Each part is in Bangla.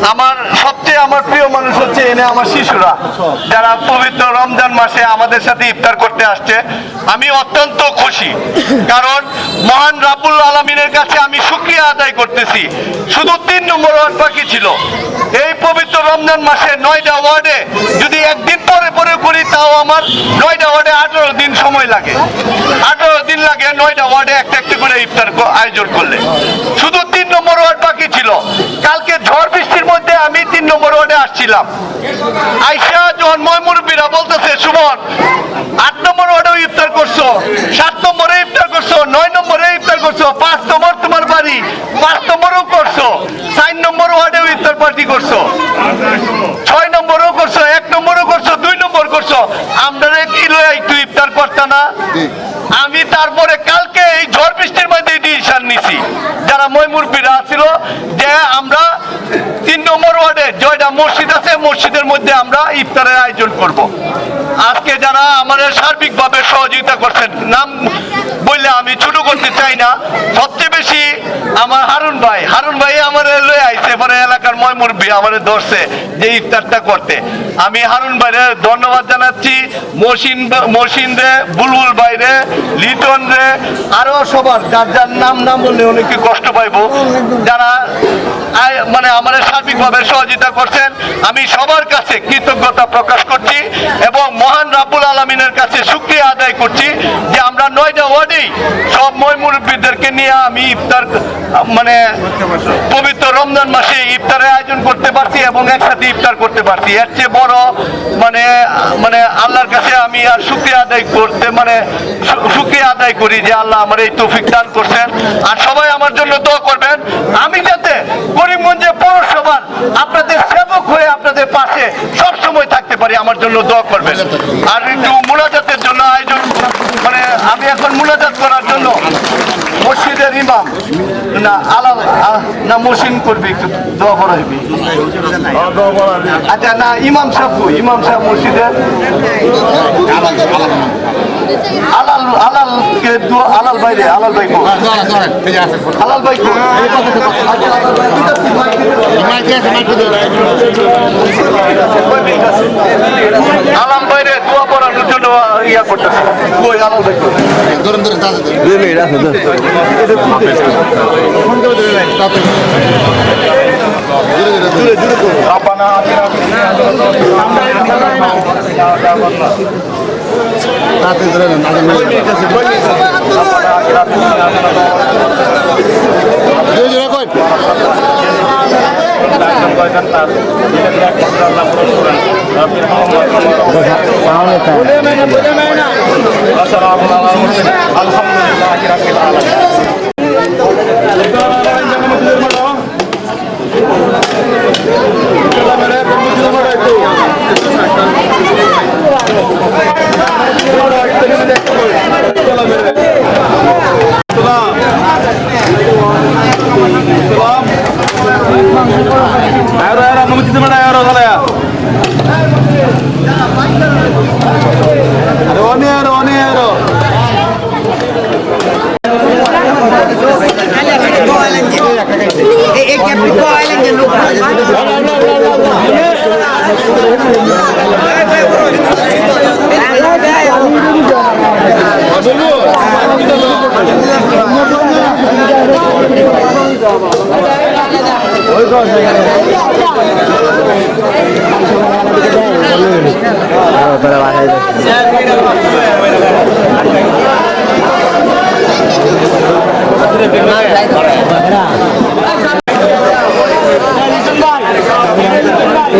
আমার প্রিয় মানুষ হচ্ছে এনে আমার শিশুরা, যারা পবিত্র রমজান মাসে আমাদের সাথে ইফতার করতে আসছে। আমি অত্যন্ত খুশি, কারণ মহান রাব্বুল আলামিনের কাছে আমি শুকরিয়া আদায় করতেছি। শুধু 3 নম্বর ওয়ার্ড বাকি ছিল। এই পবিত্র রমজান মাসে 9টা ওয়ার্ডে যদি একদিন পরে পরে করি, তাও আমার 9টা ওয়ার্ডে 18 দিন সময় লাগে। 18 দিন লাগে 9টা ওয়ার্ডে একটা একটা করে ইফতার আয়োজন করলে। শুধু 3 নম্বর ওয়ার্ড বাকি ছিল। কালকে ঝড় বৃষ্টির মধ্যে আমি 3 নম্বর ওয়ার্ডে আসছিলাম। আইসা যখন মুরব্বীরা বলতেছে, সুমন 8 নম্বর ওয়ার্ডেও ইফতার করছো, 7 নম্বরে ইফতার করছো, 9 নম্বরে ইফতার করছো, 5 নম্বর তোমার বাড়ি, 5 নম্বরও করছো, 4 নম্বর ওয়ার্ডেও ইফতার পার্টি করছো, 6 নম্বরও করছো, 1 নম্বরও করছো, 2 নম্বর করছো, আমরা কি লয়ে একটু ইফতার করতা না? আমি তারপরে কালকে এই ঝড় বৃষ্টির মধ্যে ডিসিশন নিছি, যারা মুরব্বীরা ছিল, যে আমরা 3 নম্বর ওয়ার্ডে জয়টা মসজিদ আছে, মসজিদের মধ্যে আমরা ইফতারের আয়োজন করব। আজকে যারা আমাদের সার্বিকভাবে সহযোগিতা করছেন, নাম বললে আমি ছোট করতে চাই না, সবচেয়ে বেশি আমার হারুন ভাই আমার লয়ে আইছে, পরে এলাকার মুরব্বী আমাদের ধরছে যে ইফতারটা করতে। আমি হারুন ভাইরে ধন্যবাদ জানাচ্ছি, মহসিন রে, বুলবুল ভাই রে, লিটন রে, আরো সবার যার যার নাম বললে অনেকে কষ্ট পাইব, যারা মানে আমাদের সার্বিকভাবে সহযোগিতা করছেন। আমি সবার কাছে কৃতজ্ঞতা প্রকাশ করছি এবং মহান রাব্বুল আলামিনের কাছে শুকরিয়া আদায় করছি যে আমরা 9টা ওয়ার্ডেই সব মুরব্বীদেরকে নিয়ে আমি ইফতার মানে পবিত্র রমজান মাসে ইফতারের আয়োজন করতে পারছি এবং একসাথে ইফতার করতে পারছি। এর চেয়ে বড় মানে আল্লাহর কাছে আমি আর শুকরিয়া আদায় করতে শুকরিয়া আদায় করি যে আল্লাহ আমার এই তৌফিক দান করছেন। আর সবাই আমার জন্য দোয়া করবেন, আমি যাতে করিমগঞ্জে পৌরসভার আপনাদের সেবক হয়ে আপনাদের পাশে সব সময় থাকতে পারি, আমার জন্য দোয়া করবেন। আর একটু মুনাজাতের জন্য আয়োজন আমি এখন মুনাজাত করার জন্য মসজিদের ইমাম না মসিন করবে, একটু দোয়া করা হইবে। আচ্ছা না, ইমাম সাহেব মসজিদের আলাল ভাই রে দোয়া পড়ানোর জন্য ইয়া করতেছে। কই আলাল ভাই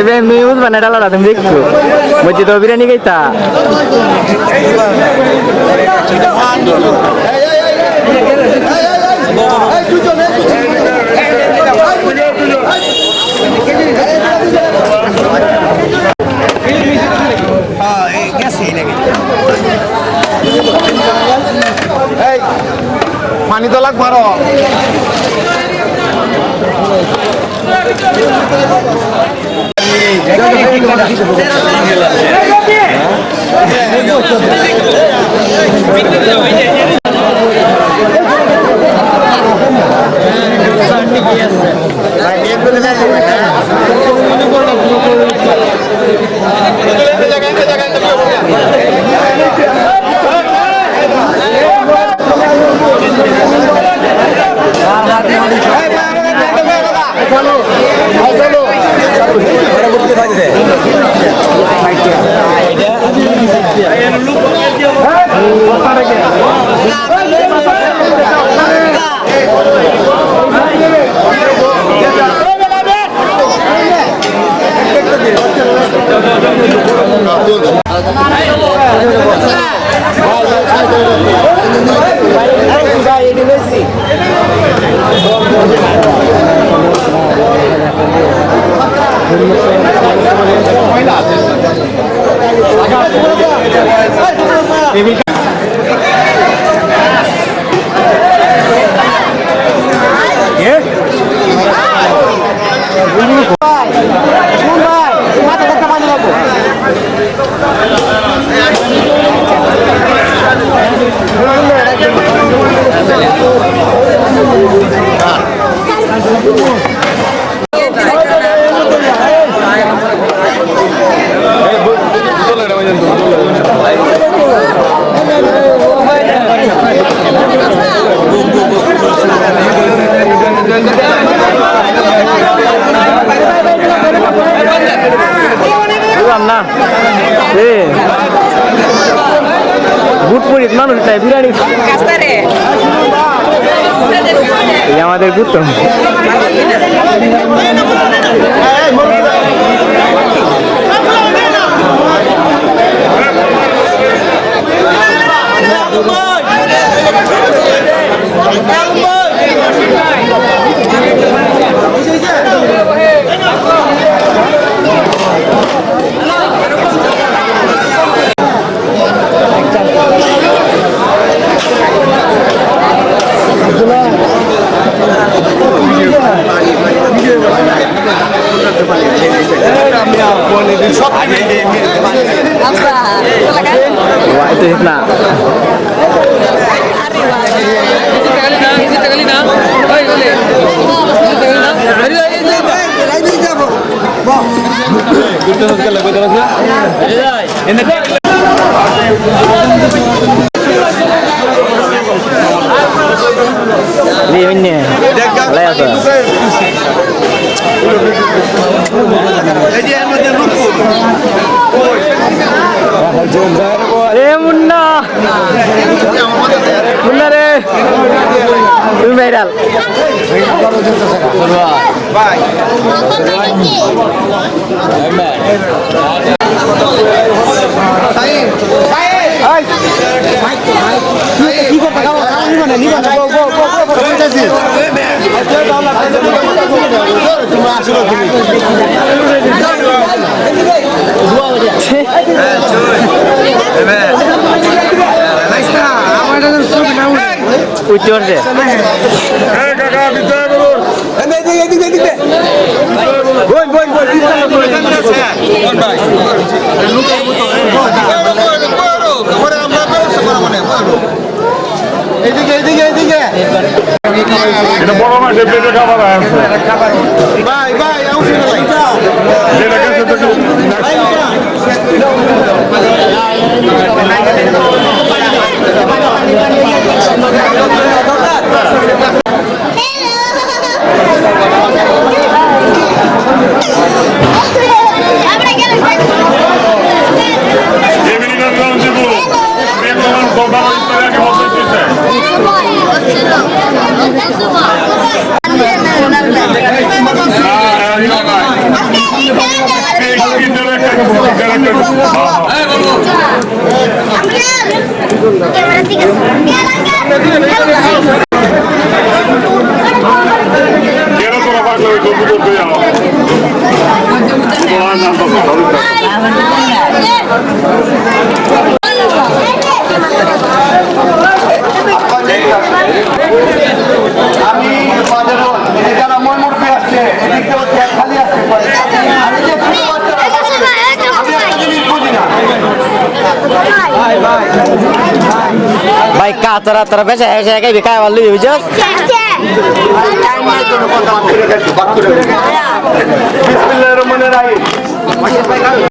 এবার নিউজ বানায় ডালা তুমি দেখছো বলছি তো বিরিয়ানি খাইতা পানি তো লাগবে আরো Yes, sir. না বুটপুরিত মানুষ তাই বিরিয়ানি আমাদের বুট তো Wah itu Hitna. Ini lihat Munna Munna re তুমি ভাইরাল উচ্চর যে এটা বড় মাঠে পেটে খাবার আছে ভাই ভাই যেটা গেছে তো Quiero trabajar con el grupo de agua. আমি যারা মই মুরব্বী আসছে এদিকে খালি আসছে ভাই কা তোরা বেচা হেসে একাই বেকায় ভালো বুঝছ বিসমিল্লাহির রহমানির রহিম